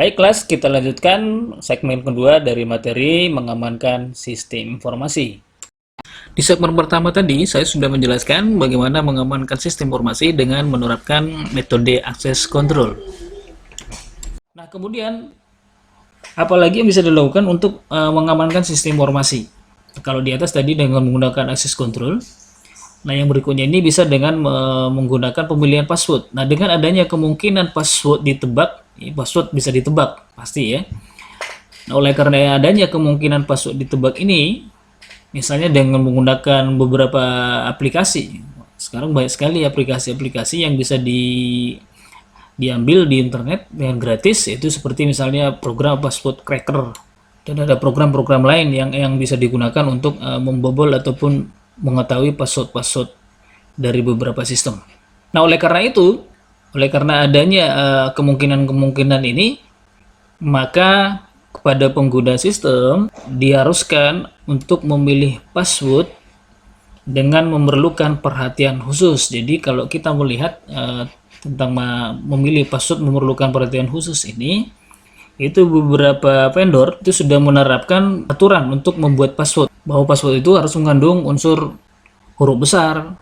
Baik kelas, kita lanjutkan segmen kedua dari materi mengamankan sistem informasi. Di segmen pertama tadi, saya sudah menjelaskan bagaimana mengamankan sistem informasi dengan menerapkan metode access control. Nah, kemudian apalagi yang bisa dilakukan untuk mengamankan sistem informasi? Kalau di atas tadi dengan menggunakan access control, nah yang berikutnya ini bisa dengan menggunakan pemilihan password. Nah, dengan adanya kemungkinan password ditebak, password bisa ditebak, pasti ya. Nah, oleh karena adanya kemungkinan password ditebak ini, misalnya dengan menggunakan beberapa aplikasi. Sekarang banyak sekali aplikasi-aplikasi yang bisa diambil di internet dengan gratis, itu seperti misalnya program password cracker, dan ada program-program lain yang bisa digunakan untuk membobol ataupun mengetahui password-password dari beberapa sistem. Nah, oleh karena adanya kemungkinan-kemungkinan ini, maka kepada pengguna sistem diharuskan untuk memilih password dengan memerlukan perhatian khusus. Jadi kalau kita melihat tentang memilih password memerlukan perhatian khusus ini, itu beberapa vendor itu sudah menerapkan aturan untuk membuat password, bahwa password itu harus mengandung unsur huruf besar,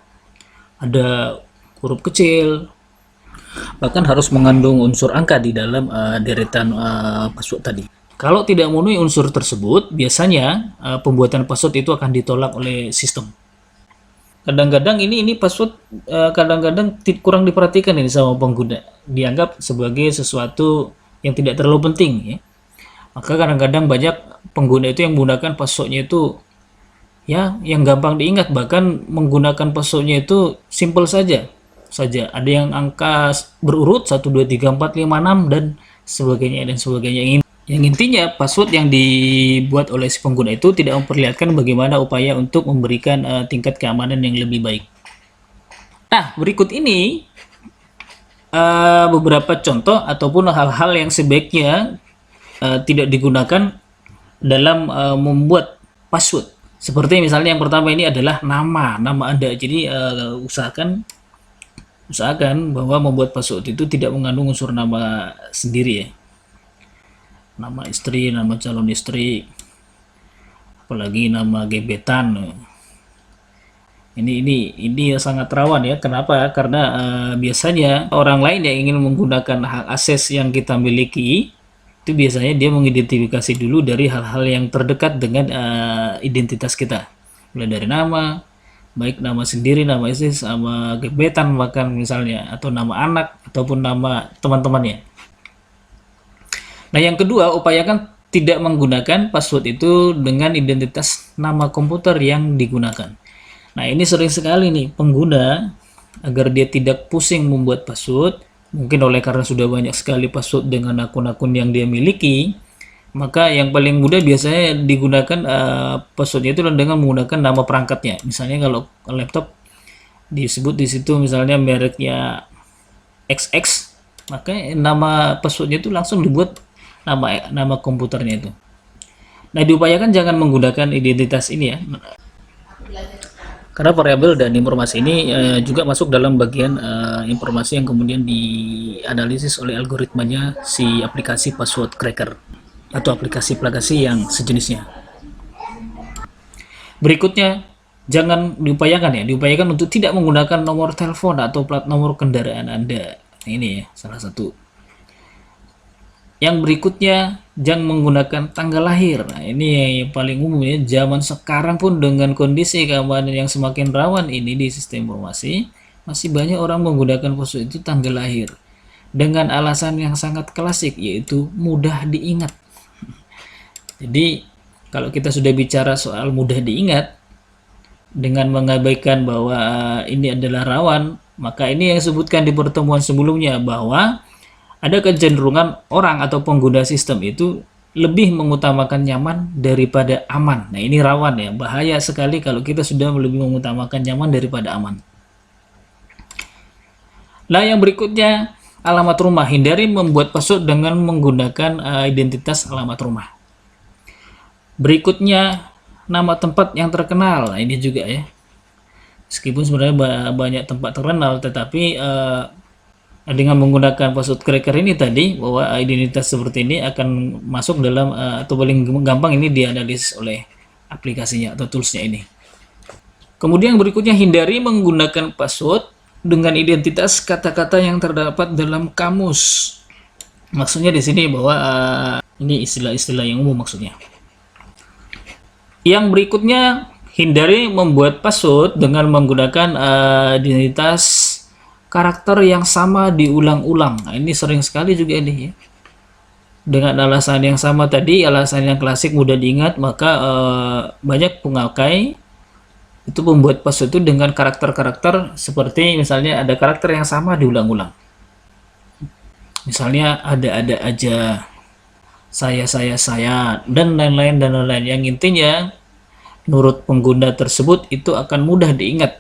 ada huruf kecil, bahkan harus mengandung unsur angka di dalam deretan password tadi. Kalau tidak memenuhi unsur tersebut, biasanya pembuatan password itu akan ditolak oleh sistem. Kadang-kadang ini password kadang-kadang kurang diperhatikan ini sama pengguna, dianggap sebagai sesuatu yang tidak terlalu penting ya. Maka kadang-kadang banyak pengguna itu yang menggunakan passwordnya itu ya yang gampang diingat, bahkan menggunakan passwordnya itu simple saja. Ada yang angka berurut 1 2 3 4 5 6 dan sebagainya. Yang intinya password yang dibuat oleh si pengguna itu tidak memperlihatkan bagaimana upaya untuk memberikan tingkat keamanan yang lebih baik. Nah, berikut ini beberapa contoh ataupun hal-hal yang sebaiknya tidak digunakan dalam membuat password. Seperti misalnya yang pertama ini adalah nama Anda. Jadi usahakan bahwa membuat password itu tidak mengandung unsur nama sendiri ya. Nama istri, nama calon istri, apalagi nama gebetan. Ini sangat rawan ya. Kenapa? Karena biasanya orang lain yang ingin menggunakan hak akses yang kita miliki itu biasanya dia mengidentifikasi dulu dari hal-hal yang terdekat dengan identitas kita, mulai dari nama, baik nama sendiri, nama istri, sama gebetan bahkan misalnya, atau nama anak ataupun nama teman-temannya. Nah, yang kedua, upayakan tidak menggunakan password itu dengan identitas nama komputer yang digunakan. Nah, ini sering sekali nih pengguna, agar dia tidak pusing membuat password, mungkin oleh karena sudah banyak sekali password dengan akun-akun yang dia miliki, maka yang paling mudah biasanya digunakan passwordnya itu dengan menggunakan nama perangkatnya. Misalnya kalau laptop disebut di situ misalnya mereknya XX, maka nama passwordnya itu langsung dibuat nama komputernya itu. Nah, diupayakan jangan menggunakan identitas ini ya, karena variabel dan informasi ini juga masuk dalam bagian informasi yang kemudian dianalisis oleh algoritmanya si aplikasi password cracker atau aplikasi-aplikasi yang sejenisnya. Berikutnya, diupayakan untuk tidak menggunakan nomor telepon atau plat nomor kendaraan Anda. Ini ya salah satu. Yang berikutnya, jangan menggunakan tanggal lahir. Nah, ini yang paling umum ya. Zaman sekarang pun dengan kondisi keamanan yang semakin rawan ini di sistem informasi, masih banyak orang menggunakan password itu tanggal lahir dengan alasan yang sangat klasik, yaitu mudah diingat. Jadi, kalau kita sudah bicara soal mudah diingat, dengan mengabaikan bahwa ini adalah rawan, maka ini yang disebutkan di pertemuan sebelumnya, bahwa ada kecenderungan orang atau pengguna sistem itu lebih mengutamakan nyaman daripada aman. Nah, ini rawan ya, bahaya sekali kalau kita sudah lebih mengutamakan nyaman daripada aman. Nah, yang berikutnya, alamat rumah. Hindari membuat password dengan menggunakan identitas alamat rumah. Berikutnya, nama tempat yang terkenal. Nah, ini juga ya. Meskipun sebenarnya banyak tempat terkenal, tetapi Dengan menggunakan password cracker ini tadi, bahwa identitas seperti ini akan masuk dalam atau paling gampang ini dianalisis oleh aplikasinya atau toolsnya ini. Kemudian berikutnya, hindari menggunakan password dengan identitas kata-kata yang terdapat dalam kamus. Maksudnya di sini bahwa ini istilah-istilah yang umum maksudnya. Yang berikutnya, hindari membuat password dengan menggunakan identitas karakter yang sama diulang-ulang. Nah, ini sering sekali juga ini ya. Dengan alasan yang sama tadi, alasan yang klasik mudah diingat, maka banyak pengakai itu membuat password itu dengan karakter-karakter seperti misalnya ada karakter yang sama diulang-ulang. Misalnya ada aja, saya, dan lain-lain dan lain-lain. Yang intinya menurut pengguna tersebut itu akan mudah diingat.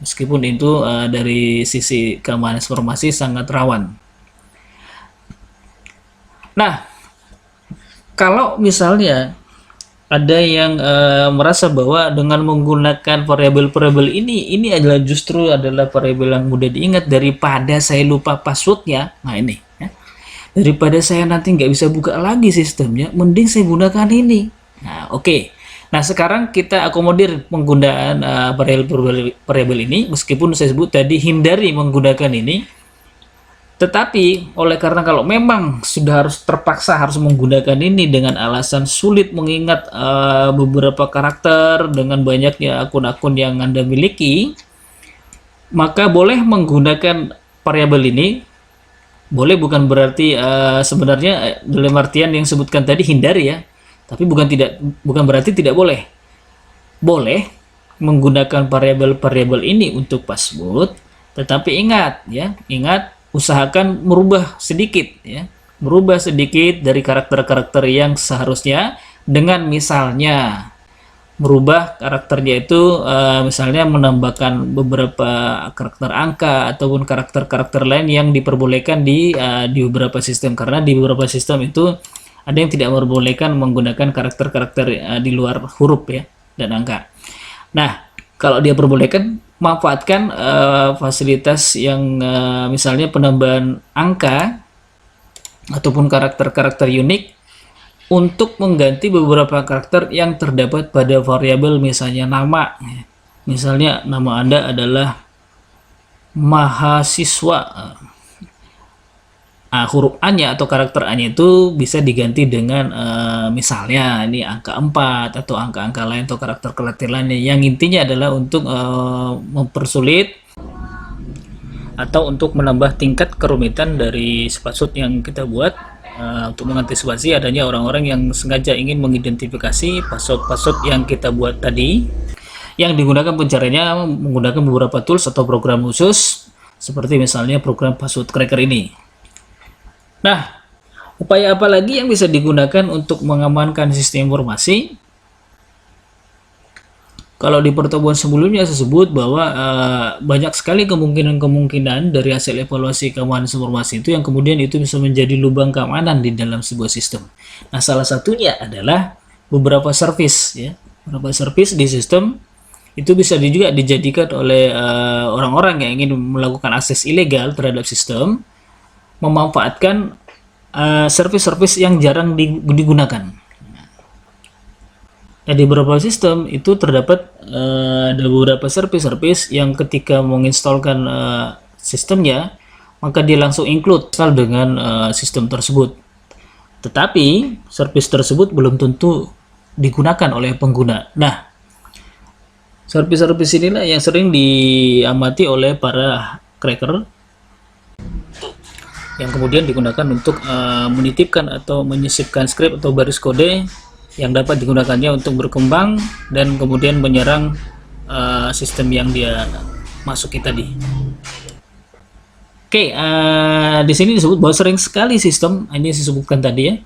Meskipun itu dari sisi keamanan informasi sangat rawan. Nah, kalau misalnya ada yang merasa bahwa dengan menggunakan variabel-variabel ini adalah justru adalah variabel yang mudah diingat daripada saya lupa passwordnya. Nah ini, ya. Daripada saya nanti nggak bisa buka lagi sistemnya, mending saya gunakan ini. Nah, oke. Nah, sekarang kita akomodir penggunaan variabel ini, meskipun saya sebut tadi hindari menggunakan ini, tetapi oleh karena kalau memang sudah terpaksa harus menggunakan ini dengan alasan sulit mengingat beberapa karakter dengan banyaknya akun-akun yang Anda miliki, maka boleh menggunakan variabel ini. Boleh bukan berarti sebenarnya dalam artian yang sebutkan tadi hindari ya. Tapi bukan berarti tidak boleh. Boleh menggunakan variabel-variabel ini untuk password, tetapi ingat usahakan merubah sedikit ya. Merubah sedikit dari karakter-karakter yang seharusnya dengan misalnya merubah karakternya itu misalnya menambahkan beberapa karakter angka ataupun karakter-karakter lain yang diperbolehkan di beberapa sistem, karena di beberapa sistem itu ada yang tidak memperbolehkan menggunakan karakter-karakter di luar huruf ya dan angka. Nah, kalau dia perbolehkan, manfaatkan fasilitas yang misalnya penambahan angka ataupun karakter-karakter unik untuk mengganti beberapa karakter yang terdapat pada variabel, misalnya nama. Misalnya nama Anda adalah mahasiswa. Huruf A-nya atau karakter A-nya itu bisa diganti dengan misalnya ini angka 4 atau angka-angka lain atau karakter-karakter lainnya, yang intinya adalah untuk mempersulit atau untuk menambah tingkat kerumitan dari password yang kita buat untuk mengantisipasi adanya orang-orang yang sengaja ingin mengidentifikasi password-password yang kita buat tadi. Yang digunakan pencariannya menggunakan beberapa tools atau program khusus seperti misalnya program password cracker ini. Nah, upaya apa lagi yang bisa digunakan untuk mengamankan sistem informasi? Kalau di pertemuan sebelumnya saya sebut bahwa banyak sekali kemungkinan-kemungkinan dari hasil evaluasi keamanan informasi itu yang kemudian itu bisa menjadi lubang keamanan di dalam sebuah sistem. Nah, salah satunya adalah beberapa service ya. Beberapa service di sistem itu bisa juga dijadikan oleh orang-orang yang ingin melakukan akses ilegal terhadap sistem, memanfaatkan service-service yang jarang digunakan. Nah, di beberapa sistem itu terdapat ada beberapa service-service yang ketika menginstalkan sistemnya, maka dia langsung include dengan sistem tersebut. Tetapi service tersebut belum tentu digunakan oleh pengguna. Nah, service-service inilah yang sering diamati oleh para cracker yang kemudian digunakan untuk menitipkan atau menyisipkan script atau baris kode yang dapat digunakannya untuk berkembang dan kemudian menyerang sistem yang dia masuki tadi. Oke, di sini disebut bahwa sering sekali sistem ini disebutkan tadi ya,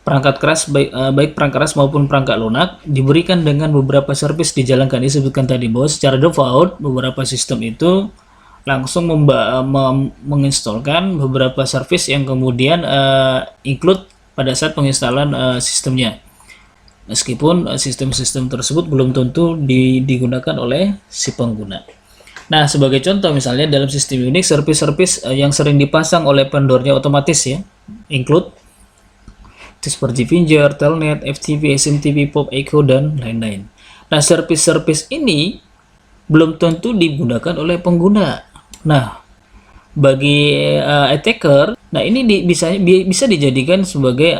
perangkat keras baik perangkat keras maupun perangkat lunak diberikan dengan beberapa service dijalankan. Disebutkan tadi bahwa secara default beberapa sistem itu langsung menginstalkan beberapa service yang kemudian include pada saat penginstalan sistemnya, meskipun sistem-sistem tersebut belum tentu digunakan oleh si pengguna. Nah, sebagai contoh misalnya dalam sistem Unix, service-service yang sering dipasang oleh vendornya otomatis ya, include seperti Finger, Telnet, FTP, SMTP, POP, Echo, dan lain-lain. Nah, service-service ini belum tentu digunakan oleh pengguna. Nah, bagi attacker, nah ini bisa dijadikan sebagai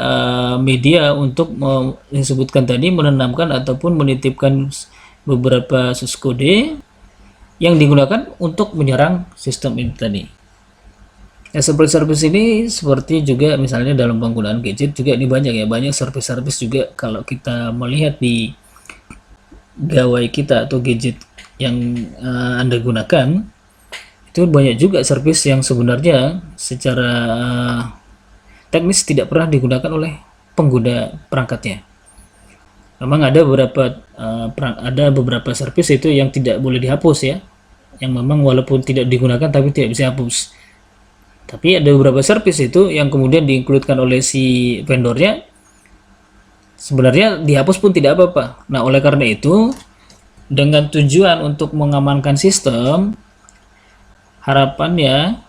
media untuk disebutkan tadi menanamkan ataupun menitipkan beberapa source kode yang digunakan untuk menyerang sistem ini tadi. Ya, service ini seperti juga misalnya dalam penggunaan gadget juga ini banyak ya, banyak service juga kalau kita melihat di gawai kita atau gadget yang Anda gunakan, itu banyak juga service yang sebenarnya secara teknis tidak pernah digunakan oleh pengguna perangkatnya. Memang ada beberapa service itu yang tidak boleh dihapus ya, yang memang walaupun tidak digunakan tapi tidak bisa hapus. Tapi ada beberapa service itu yang kemudian diinkludkan oleh si vendornya, sebenarnya dihapus pun tidak apa-apa. Nah, oleh karena itu, dengan tujuan untuk mengamankan sistem, harapannya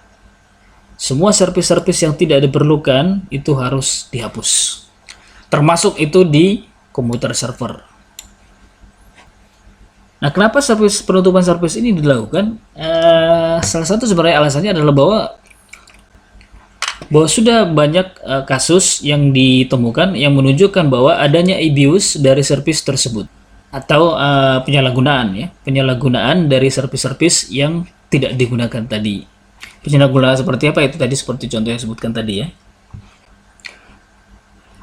semua service-service yang tidak diperlukan itu harus dihapus. Termasuk itu di komputer server. Nah, kenapa penutupan service ini dilakukan? Salah satu sebenarnya alasannya adalah bahwa sudah banyak kasus yang ditemukan yang menunjukkan bahwa adanya abuse dari service tersebut atau penyalahgunaan dari service yang tidak digunakan tadi. Penyalahgunaan seperti apa itu tadi, seperti contoh yang disebutkan tadi ya.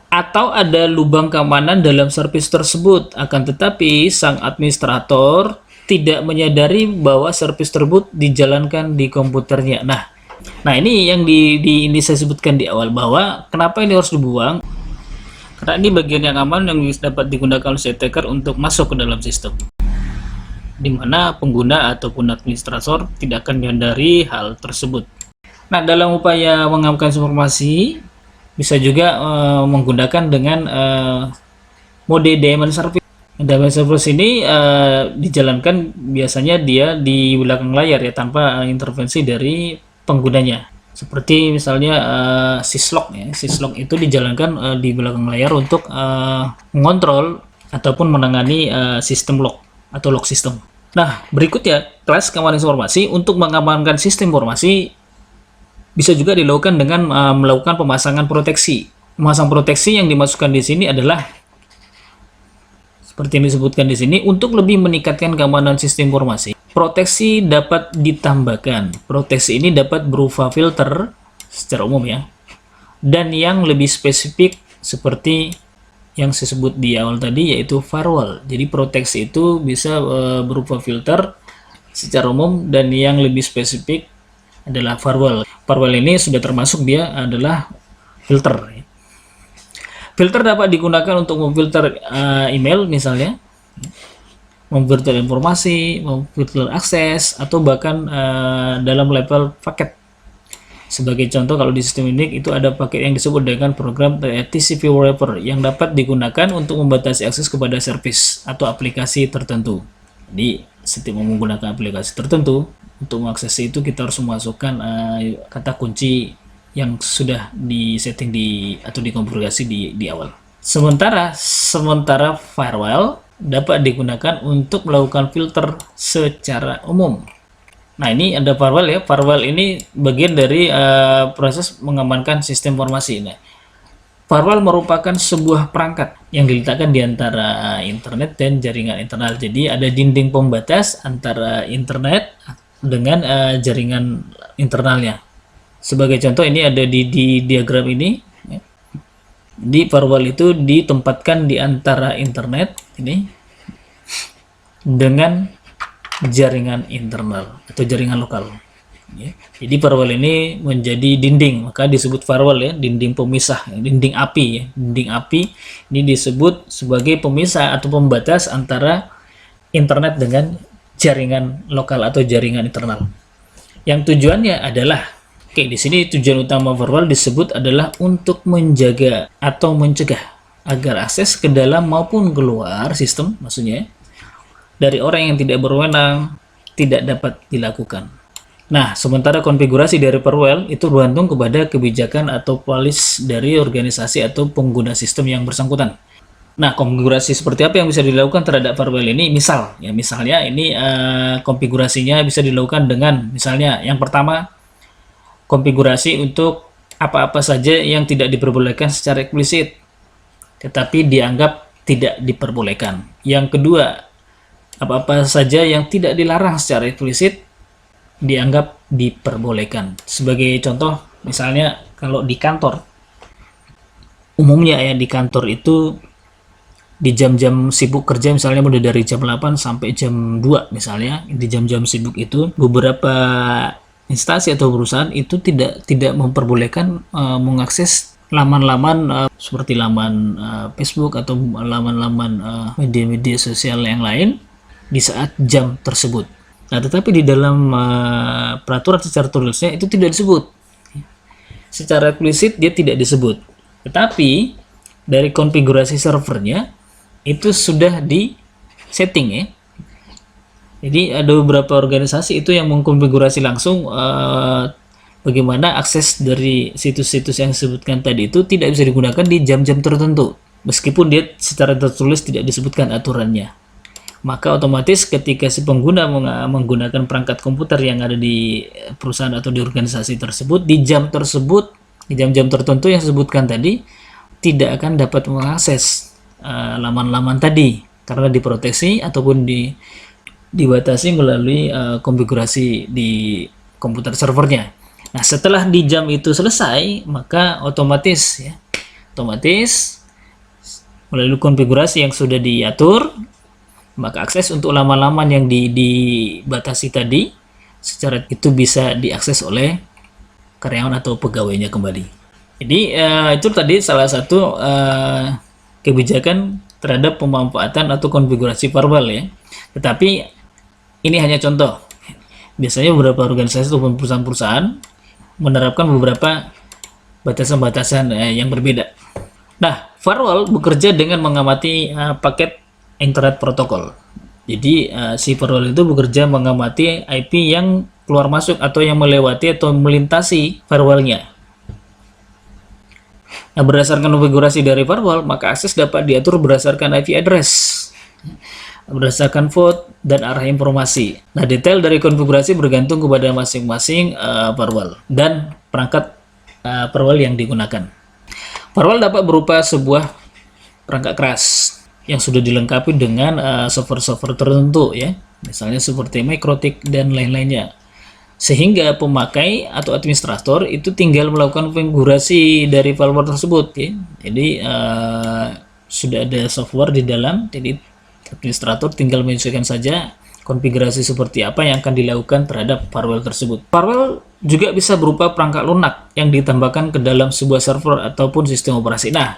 Atau ada lubang keamanan dalam service tersebut, akan tetapi sang administrator tidak menyadari bahwa service tersebut dijalankan di komputernya. Nah, ini yang ini saya sebutkan di awal, bahwa kenapa ini harus dibuang, karena ini bagian yang aman yang dapat digunakan oleh attacker untuk masuk ke dalam sistem, di mana pengguna ataupun administrator tidak akan menyadari hal tersebut. Nah, dalam upaya mengamankan informasi bisa juga menggunakan dengan mode daemon service. Daemon service ini dijalankan biasanya dia di belakang layar ya, tanpa intervensi dari penggunanya, seperti misalnya syslog ya. Syslog itu dijalankan di belakang layar untuk mengontrol ataupun menangani sistem log atau log system. Nah, berikutnya kelas keamanan informasi. Untuk mengamankan sistem informasi bisa juga dilakukan dengan melakukan pemasangan proteksi. Memasang proteksi yang dimasukkan di sini adalah seperti yang disebutkan di sini, untuk lebih meningkatkan keamanan sistem informasi. Proteksi dapat ditambahkan. Proteksi ini dapat berupa filter secara umum ya, dan yang lebih spesifik seperti yang saya sebut di awal tadi, yaitu firewall. Jadi proteksi itu bisa berupa filter secara umum, dan yang lebih spesifik adalah firewall. Firewall ini sudah termasuk dia adalah filter. Filter dapat digunakan untuk memfilter email misalnya, memfilter informasi, memfilter akses, atau bahkan dalam level paket. Sebagai contoh, kalau di sistem Unix itu ada paket yang disebut dengan program TCP wrapper yang dapat digunakan untuk membatasi akses kepada service atau aplikasi tertentu. Jadi setiap menggunakan aplikasi tertentu, untuk mengakses itu kita harus memasukkan kata kunci yang sudah disetting atau dikonfigurasi di awal. Sementara firewall dapat digunakan untuk melakukan filter secara umum. Nah, ini ada firewall ya. Firewall ini bagian dari proses mengamankan sistem informasi. Nah, firewall merupakan sebuah perangkat yang diletakkan di antara internet dan jaringan internal. Jadi ada dinding pembatas antara internet dengan jaringan internalnya. Sebagai contoh, ini ada di diagram ini. Di firewall itu ditempatkan di antara internet ini dengan jaringan internal atau jaringan lokal. Jadi firewall ini menjadi dinding, maka disebut firewall ya, dinding pemisah, dinding api ya. Dinding api ini disebut sebagai pemisah atau pembatas antara internet dengan jaringan lokal atau jaringan internal. Yang tujuannya adalah, di sini tujuan utama firewall disebut adalah untuk menjaga atau mencegah agar akses ke dalam maupun keluar sistem, maksudnya dari orang yang tidak berwenang, tidak dapat dilakukan. Nah, sementara konfigurasi dari firewall itu bergantung kepada kebijakan atau policy dari organisasi atau pengguna sistem yang bersangkutan. Nah, konfigurasi seperti apa yang bisa dilakukan terhadap firewall ini? Misalnya ini konfigurasinya bisa dilakukan dengan misalnya yang pertama, konfigurasi untuk apa-apa saja yang tidak diperbolehkan secara eksplisit, tetapi dianggap tidak diperbolehkan. Yang kedua, apa-apa saja yang tidak dilarang secara eksplisit, dianggap diperbolehkan. Sebagai contoh, misalnya kalau di kantor, umumnya ya di kantor itu, di jam-jam sibuk kerja misalnya mulai dari jam 8 sampai jam 2 misalnya, di jam-jam sibuk itu beberapa instansi atau perusahaan itu tidak memperbolehkan mengakses laman-laman seperti laman Facebook atau laman-laman media-media sosial yang lain di saat jam tersebut. Nah, tetapi di dalam peraturan secara tertulisnya itu tidak disebut. Secara eksplisit dia tidak disebut. Tetapi dari konfigurasi servernya itu sudah di setting ya. Jadi ada beberapa organisasi itu yang mengkonfigurasi langsung bagaimana akses dari situs-situs yang disebutkan tadi itu tidak bisa digunakan di jam-jam tertentu, meskipun dia secara tertulis tidak disebutkan aturannya. Maka otomatis ketika si pengguna menggunakan perangkat komputer yang ada di perusahaan atau di organisasi tersebut, di jam tersebut, di jam-jam tertentu yang disebutkan tadi, tidak akan dapat mengakses laman-laman tadi karena diproteksi ataupun dibatasi melalui konfigurasi di komputer servernya. Nah, setelah di jam itu selesai, maka otomatis melalui konfigurasi yang sudah diatur, maka akses untuk laman-laman yang dibatasi tadi secara itu bisa diakses oleh karyawan atau pegawainya kembali. Jadi itu tadi salah satu kebijakan terhadap pemanfaatan atau konfigurasi firewall ya. Tetapi ini hanya contoh. Biasanya beberapa organisasi atau perusahaan-perusahaan menerapkan beberapa batasan-batasan yang berbeda. Nah, firewall bekerja dengan mengamati paket internet protokol. Jadi si firewall itu bekerja mengamati IP yang keluar masuk atau yang melewati atau melintasi firewallnya. Nah, berdasarkan konfigurasi dari firewall, maka akses dapat diatur berdasarkan IP address, berdasarkan port dan arah informasi. Nah, detail dari konfigurasi bergantung kepada masing-masing firewall dan perangkat firewall yang digunakan. Firewall dapat berupa sebuah perangkat keras yang sudah dilengkapi dengan software-software tertentu ya, misalnya seperti MikroTik dan lain-lainnya. Sehingga pemakai atau administrator itu tinggal melakukan konfigurasi dari firewall tersebut ya. Jadi sudah ada software di dalam, jadi administrator tinggal menyesuaikan saja konfigurasi seperti apa yang akan dilakukan terhadap firewall tersebut. Firewall juga bisa berupa perangkat lunak yang ditambahkan ke dalam sebuah server ataupun sistem operasi. Nah,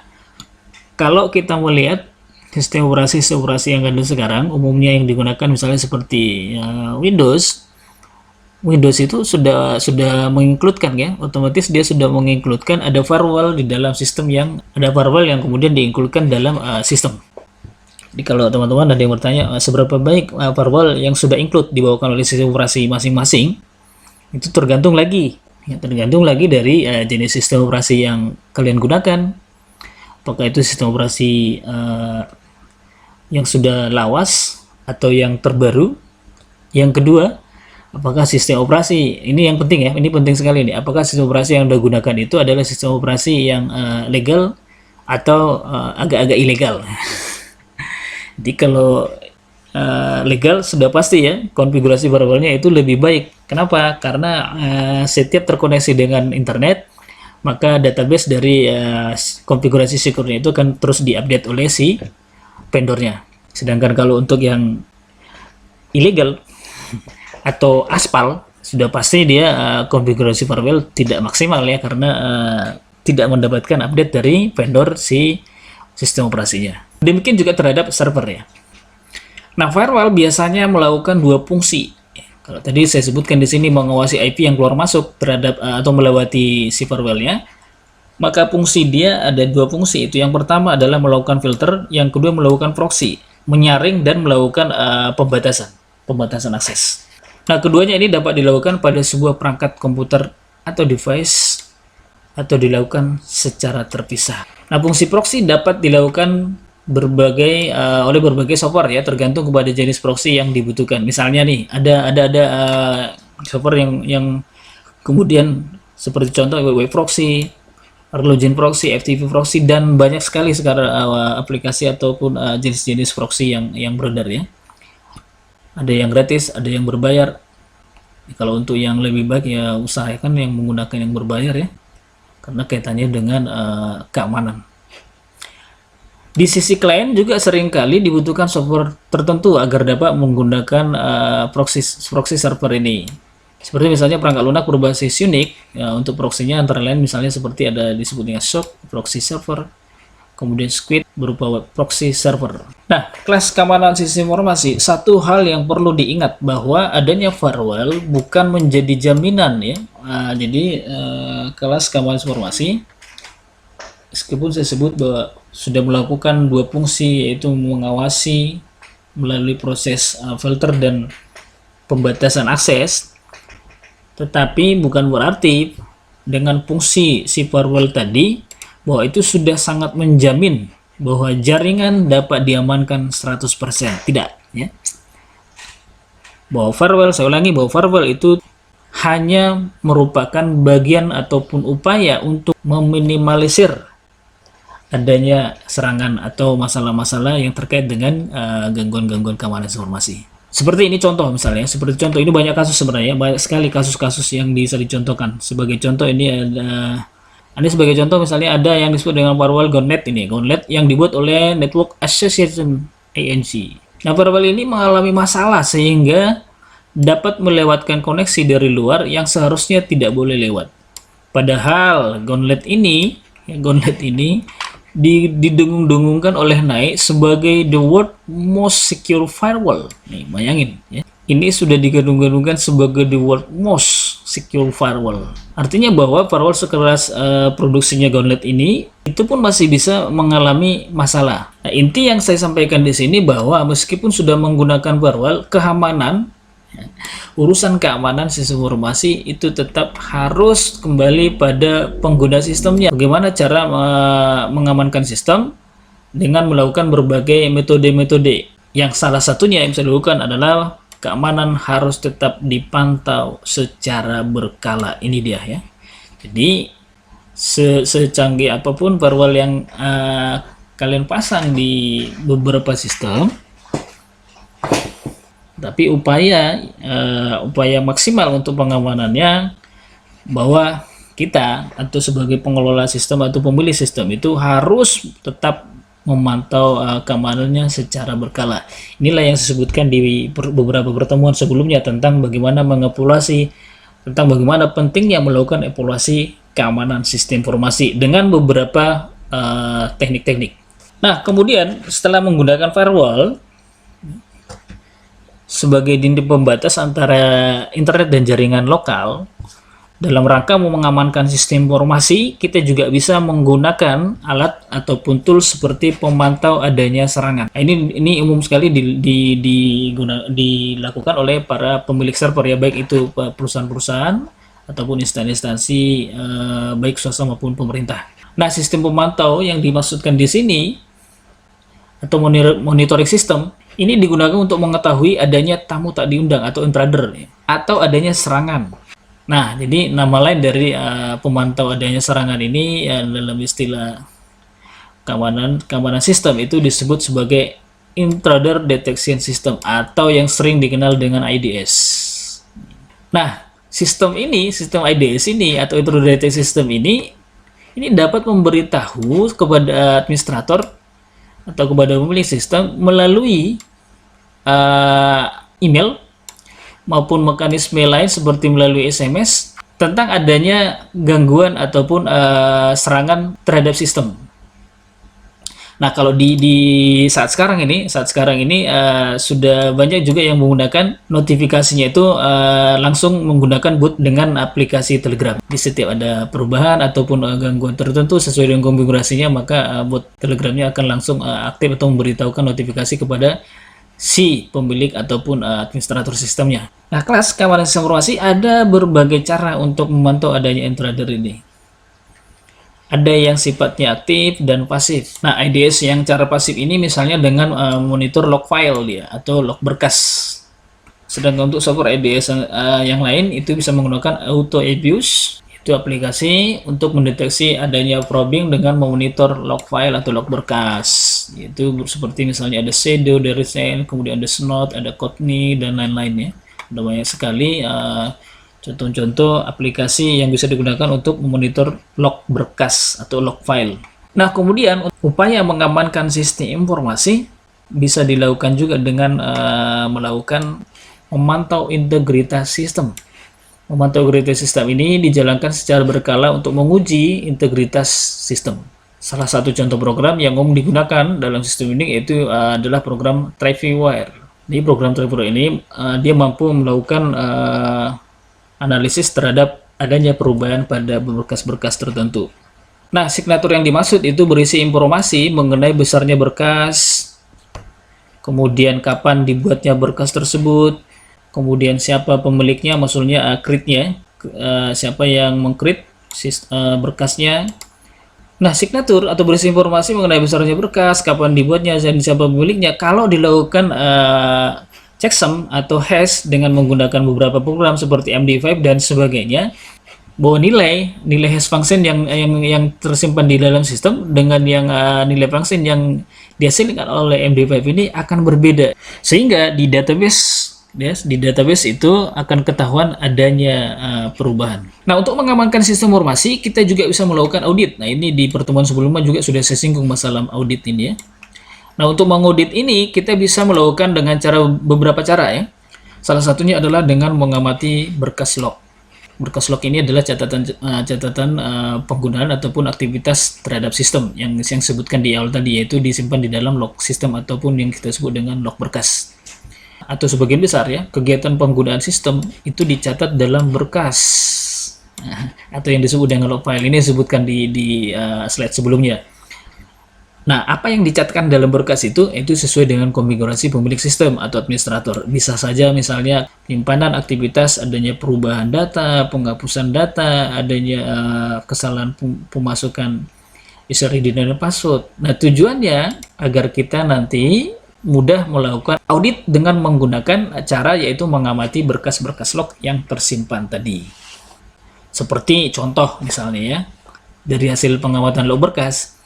kalau kita melihat sistem operasi yang ada sekarang, umumnya yang digunakan misalnya seperti Windows itu sudah menginkludkan ya, otomatis dia sudah menginkludkan ada firewall di dalam sistem ada firewall yang kemudian diinkludkan dalam sistem. Jadi kalau teman-teman ada yang bertanya seberapa baik firewall yang sudah include dibawakan oleh sistem operasi masing-masing, itu tergantung lagi dari jenis sistem operasi yang kalian gunakan. Apakah itu sistem operasi yang sudah lawas atau yang terbaru? Yang kedua, apakah sistem operasi ini yang penting ya, ini penting sekali nih. Apakah sistem operasi yang Anda gunakan itu adalah sistem operasi yang legal atau agak-agak ilegal? Jadi kalau legal sudah pasti ya, konfigurasi firewallnya itu lebih baik. Kenapa? Karena setiap terkoneksi dengan internet, maka database dari konfigurasi security itu akan terus diupdate oleh si vendornya. Sedangkan kalau untuk yang ilegal atau aspal, sudah pasti dia konfigurasi firewall tidak maksimal ya, karena tidak mendapatkan update dari vendor si sistem operasinya. Demikian juga terhadap server ya. Nah, firewall biasanya melakukan dua fungsi. Kalau tadi saya sebutkan di sini mengawasi IP yang keluar masuk terhadap atau melewati si firewallnya, maka fungsi dia ada dua fungsi. Itu yang pertama adalah melakukan filter, yang kedua melakukan proxy, menyaring dan melakukan pembatasan akses. Nah, keduanya ini dapat dilakukan pada sebuah perangkat komputer atau device atau dilakukan secara terpisah. Nah, fungsi proxy dapat dilakukan oleh berbagai software ya, tergantung kepada jenis proxy yang dibutuhkan. Misalnya nih, ada software yang kemudian seperti contoh web proxy, Login proxy, FTP proxy, dan banyak sekali sekarang aplikasi ataupun jenis-jenis proxy yang beredar ya. Ada yang gratis, ada yang berbayar. Kalau untuk yang lebih baik ya usahakan yang menggunakan yang berbayar ya, karena kaitannya dengan keamanan. Di sisi klien juga seringkali dibutuhkan software tertentu agar dapat menggunakan proxy server ini. Seperti misalnya perangkat lunak berbasis Unix, ya, untuk proxy-nya antara lain misalnya seperti ada disebutnya SOC, proxy server, kemudian Squid berupa web proxy server. Nah, kelas keamanan sistem informasi, satu hal yang perlu diingat bahwa adanya firewall bukan menjadi jaminan ya. Kelas keamanan informasi, meskipun saya sebut bahwa sudah melakukan dua fungsi, yaitu mengawasi melalui proses filter dan pembatasan akses, tetapi bukan berarti dengan fungsi si firewall tadi bahwa itu sudah sangat menjamin bahwa jaringan dapat diamankan 100%. Tidak ya. Bahwa firewall, saya ulangi, bahwa firewall itu hanya merupakan bagian ataupun upaya untuk meminimalisir adanya serangan atau masalah-masalah yang terkait dengan gangguan-gangguan keamanan informasi. Seperti ini contoh misalnya, seperti contoh ini banyak kasus sebenarnya, banyak sekali kasus-kasus yang bisa dicontohkan. Sebagai contoh ini sebagai contoh misalnya ada yang disebut dengan firewall Gauntlet ini, Gauntlet yang dibuat oleh Network Association ANC. Nah, firewall ini mengalami masalah sehingga dapat melewatkan koneksi dari luar yang seharusnya tidak boleh lewat. Padahal Gauntlet ini didengung-dengungkan oleh Nike sebagai the world most secure firewall. Nih, bayangin ya. Ini sudah digadung-gadungkan sebagai the world most secure firewall. Artinya bahwa firewall sekeras produksinya Gauntlet ini itu pun masih bisa mengalami masalah. Nah, inti yang saya sampaikan di sini bahwa meskipun sudah menggunakan firewall, urusan keamanan sistem informasi itu tetap harus kembali pada pengguna sistemnya. Bagaimana cara mengamankan sistem? Dengan melakukan berbagai metode-metode. Yang salah satunya yang bisa dilakukan adalah keamanan harus tetap dipantau secara berkala. Ini dia ya. Jadi secanggih apapun firewall yang kalian pasang di beberapa sistem, tapi upaya maksimal untuk pengamanannya bahwa kita atau sebagai pengelola sistem atau pemilik sistem itu harus tetap memantau keamanannya secara berkala. Inilah yang disebutkan di beberapa pertemuan sebelumnya tentang bagaimana mengevaluasi, tentang bagaimana pentingnya melakukan evaluasi keamanan sistem informasi dengan beberapa teknik-teknik. Nah, kemudian setelah menggunakan firewall sebagai dinding pembatas antara internet dan jaringan lokal, dalam rangka mengamankan sistem informasi, kita juga bisa menggunakan alat ataupun tools seperti pemantau adanya serangan. Nah, ini umum sekali dilakukan oleh para pemilik server ya, baik itu perusahaan-perusahaan ataupun instansi baik swasta maupun pemerintah. Nah, sistem pemantau yang dimaksudkan di sini atau monitoring system ini digunakan untuk mengetahui adanya tamu tak diundang atau intruder atau adanya serangan. Nah, jadi nama lain dari pemantau adanya serangan ini dalam istilah keamanan sistem itu disebut sebagai intruder detection system atau yang sering dikenal dengan IDS. Nah, sistem IDS ini atau intruder detection system ini dapat memberitahu kepada administrator atau kepada pemilik sistem melalui email maupun mekanisme lain seperti melalui SMS tentang adanya gangguan ataupun serangan terhadap sistem. Nah, kalau di saat sekarang ini sudah banyak juga yang menggunakan notifikasinya itu langsung menggunakan bot dengan aplikasi Telegram. Di setiap ada perubahan ataupun gangguan tertentu sesuai dengan konfigurasinya, maka bot Telegramnya akan langsung aktif atau memberitahukan notifikasi kepada si pemilik ataupun administrator sistemnya. Nah, kelas keamanan sistem informasi ada berbagai cara untuk memantau adanya intruder ini. Ada yang sifatnya aktif dan pasif. Nah, IDS yang cara pasif ini misalnya dengan monitor log file dia atau log berkas. Sedangkan untuk software IDS yang lain itu bisa menggunakan auto abuse. Itu aplikasi untuk mendeteksi adanya probing dengan memonitor log file atau log berkas. Itu seperti misalnya ada Shadow, ada Recent, kemudian ada Snot, ada Courtney, dan lain-lainnya. Ada banyak sekali contoh-contoh aplikasi yang bisa digunakan untuk memonitor log berkas atau log file. Nah, kemudian upaya mengamankan sistem informasi bisa dilakukan juga dengan melakukan memantau integritas sistem. Memantau integritas sistem ini dijalankan secara berkala untuk menguji integritas sistem. Salah satu contoh program yang umum digunakan dalam sistem ini yaitu adalah program Traceware. Di program Traceware ini dia mampu melakukan analisis terhadap adanya perubahan pada berkas-berkas tertentu. Nah, signatur yang dimaksud itu berisi informasi mengenai besarnya berkas, kemudian kapan dibuatnya berkas tersebut, kemudian siapa pemiliknya, maksudnya create-nya, siapa yang meng-create berkasnya. Nah, signatur atau berisi informasi mengenai besarnya berkas, kapan dibuatnya, dan siapa pemiliknya. Kalau dilakukan checksum atau hash dengan menggunakan beberapa program seperti MD5 dan sebagainya, bahwa nilai hash function yang tersimpan di dalam sistem dengan yang nilai function yang dihasilkan oleh MD5 ini akan berbeda, sehingga di database itu akan ketahuan adanya perubahan. Nah, untuk mengamankan sistem informasi kita juga bisa melakukan audit. Nah, ini di pertemuan sebelumnya juga sudah saya singgung masalah audit ini ya. Nah, untuk mengaudit ini kita bisa melakukan dengan beberapa cara ya. Salah satunya adalah dengan mengamati berkas log. Berkas log ini adalah catatan penggunaan ataupun aktivitas terhadap sistem yang disebutkan di awal tadi, yaitu disimpan di dalam log sistem ataupun yang kita sebut dengan log berkas. Atau sebagian besar ya, kegiatan penggunaan sistem itu dicatat dalam berkas atau yang disebut dengan log file. Ini disebutkan di slide sebelumnya. Nah, apa yang dicatatkan dalam berkas itu sesuai dengan konfigurasi pemilik sistem atau administrator. Bisa saja misalnya penyimpanan aktivitas, adanya perubahan data, penghapusan data, adanya kesalahan pemasukan user ID dan password. Nah, tujuannya agar kita nanti mudah melakukan audit dengan menggunakan cara yaitu mengamati berkas-berkas log yang tersimpan tadi. Seperti contoh misalnya ya, dari hasil pengamatan log berkas,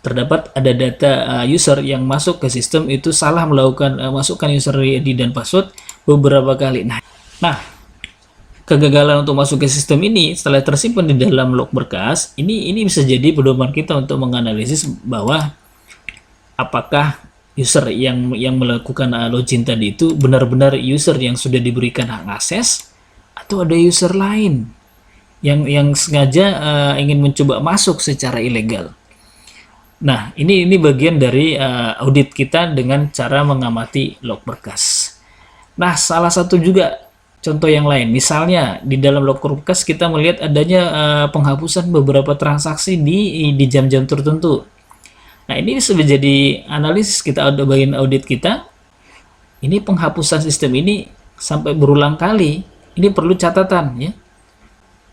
terdapat ada data user yang masuk ke sistem itu salah melakukan masukkan user ID dan password beberapa kali. Nah, kegagalan untuk masuk ke sistem ini setelah tersimpan di dalam log berkas, ini bisa jadi pedoman kita untuk menganalisis bahwa apakah user yang melakukan login tadi itu benar-benar user yang sudah diberikan hak akses atau ada user lain yang sengaja ingin mencoba masuk secara ilegal. Nah, ini bagian dari audit kita dengan cara mengamati log berkas. Nah, salah satu juga contoh yang lain, misalnya di dalam log berkas kita melihat adanya penghapusan beberapa transaksi di jam-jam tertentu. Nah, ini bisa menjadi analisis kita bagian audit kita. Ini penghapusan sistem ini sampai berulang kali. Ini perlu catatan ya.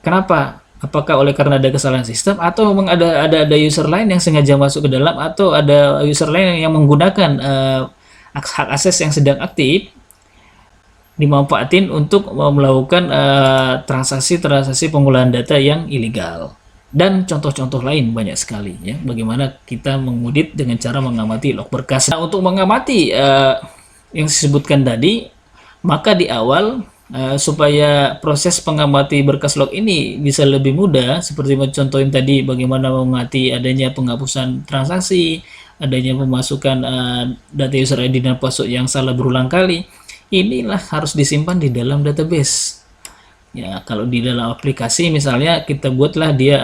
Kenapa? Apakah oleh karena ada kesalahan sistem atau memang ada user lain yang sengaja masuk ke dalam atau ada user lain yang menggunakan hak akses yang sedang aktif dimanfaatin untuk melakukan transaksi pengolahan data yang ilegal. Dan contoh-contoh lain banyak sekali ya, bagaimana kita mengaudit dengan cara mengamati log berkas. Nah, untuk mengamati yang disebutkan tadi, maka di awal supaya proses pengamati berkas log ini bisa lebih mudah, seperti contohin tadi bagaimana mengamati adanya penghapusan transaksi, adanya pemasukan data user ID dan password yang salah berulang kali, inilah harus disimpan di dalam database. Ya, kalau di dalam aplikasi misalnya kita buatlah dia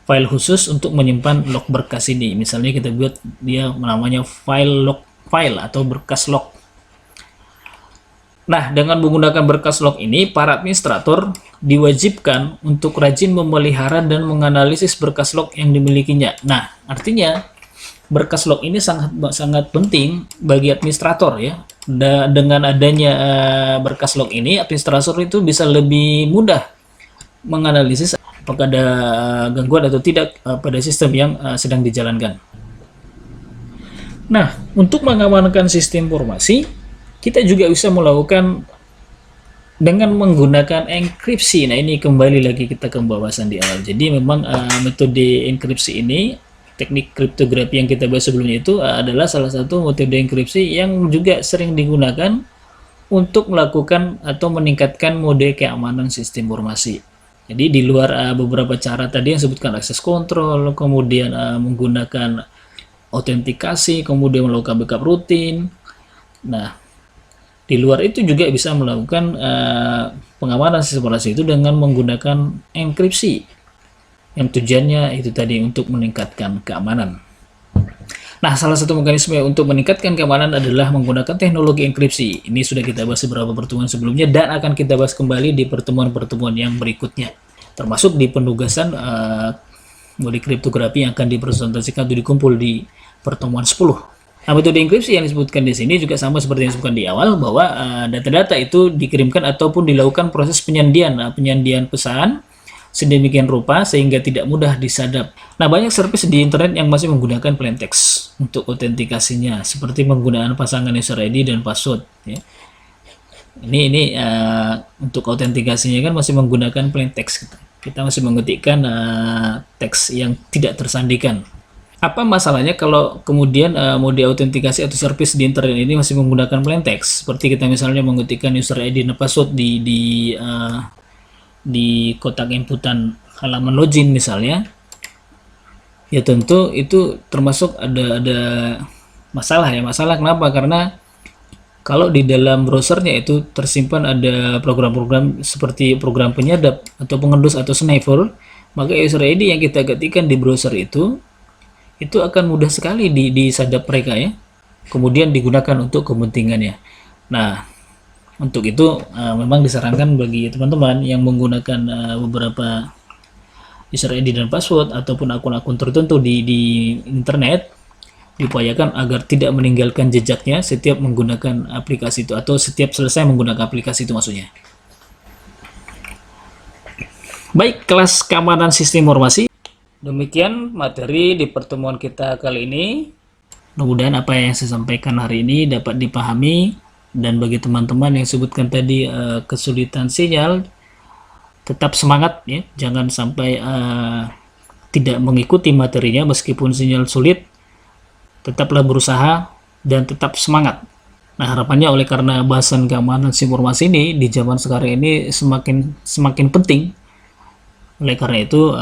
file khusus untuk menyimpan log berkas ini. Misalnya kita buat dia namanya log file atau berkas log. Nah, dengan menggunakan berkas log ini, para administrator diwajibkan untuk rajin memelihara dan menganalisis berkas log yang dimilikinya. Nah, artinya berkas log ini sangat sangat penting bagi administrator ya. Dengan adanya berkas log ini, administrator itu bisa lebih mudah menganalisis apakah ada gangguan atau tidak pada sistem yang sedang dijalankan. Nah, untuk mengamankan sistem informasi, kita juga bisa melakukan dengan menggunakan enkripsi. Nah, ini kembali lagi kita ke pembahasan di awal. Jadi memang metode enkripsi ini, teknik kriptografi yang kita bahas sebelumnya itu adalah salah satu metode enkripsi yang juga sering digunakan untuk melakukan atau meningkatkan mode keamanan sistem informasi. Jadi di luar beberapa cara tadi yang sebutkan access control, kemudian menggunakan autentikasi, kemudian melakukan backup rutin. Nah, di luar itu juga bisa melakukan pengamanan sistem informasi itu dengan menggunakan enkripsi yang tujuannya itu tadi untuk meningkatkan keamanan. Nah, salah satu mekanisme untuk meningkatkan keamanan adalah menggunakan teknologi enkripsi. Ini sudah kita bahas beberapa pertemuan sebelumnya dan akan kita bahas kembali di pertemuan-pertemuan yang berikutnya, termasuk di penugasan mode kriptografi yang akan dipresentasikan atau dikumpul di pertemuan 10. Nah, metode enkripsi yang disebutkan di sini juga sama seperti yang disebutkan di awal, bahwa data-data itu dikirimkan ataupun dilakukan proses penyandian pesan sedemikian rupa sehingga tidak mudah disadap. Nah, banyak service di internet yang masih menggunakan plain text untuk autentikasinya, seperti penggunaan pasangan user ID dan password. Ya. Ini untuk autentikasinya kan masih menggunakan plain text. Kita masih mengetikkan teks yang tidak tersandikan. Apa masalahnya kalau kemudian mode autentikasi atau service di internet ini masih menggunakan plain text? Seperti kita misalnya mengetikkan user ID dan password di kotak inputan halaman login misalnya. Ya tentu itu termasuk ada masalah ya. Masalah kenapa? Karena kalau di dalam browsernya itu tersimpan ada program-program seperti program penyadap atau pengendus atau sniper, maka user ID yang kita ketikkan di browser itu akan mudah sekali disadap mereka ya, kemudian digunakan untuk kepentingannya. Nah, untuk itu memang disarankan bagi teman-teman yang menggunakan beberapa user ID dan password ataupun akun-akun tertentu di internet, diupayakan agar tidak meninggalkan jejaknya setiap menggunakan aplikasi itu atau setiap selesai menggunakan aplikasi itu maksudnya. Baik, kelas keamanan sistem informasi. Demikian materi di pertemuan kita kali ini. Mudah-mudahan apa yang saya sampaikan hari ini dapat dipahami, dan bagi teman-teman yang sebutkan tadi kesulitan sinyal, tetap semangat ya, jangan sampai tidak mengikuti materinya meskipun sinyal sulit. Tetaplah berusaha dan tetap semangat. Nah, harapannya oleh karena bahasan keamanan informasi ini di zaman sekarang ini semakin penting. Oleh karena itu,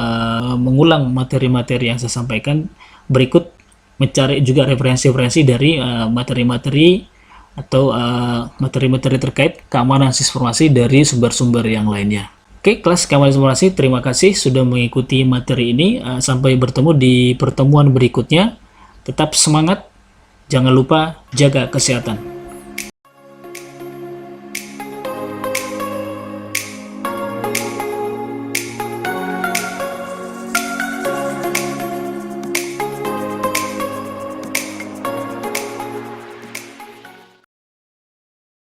mengulang materi-materi yang saya sampaikan berikut, mencari juga referensi-referensi dari materi-materi atau materi-materi terkait keamanan informasi dari sumber-sumber yang lainnya. Oke, kelas keamanan informasi, terima kasih sudah mengikuti materi ini. Sampai bertemu di pertemuan berikutnya. Tetap semangat, jangan lupa jaga kesehatan.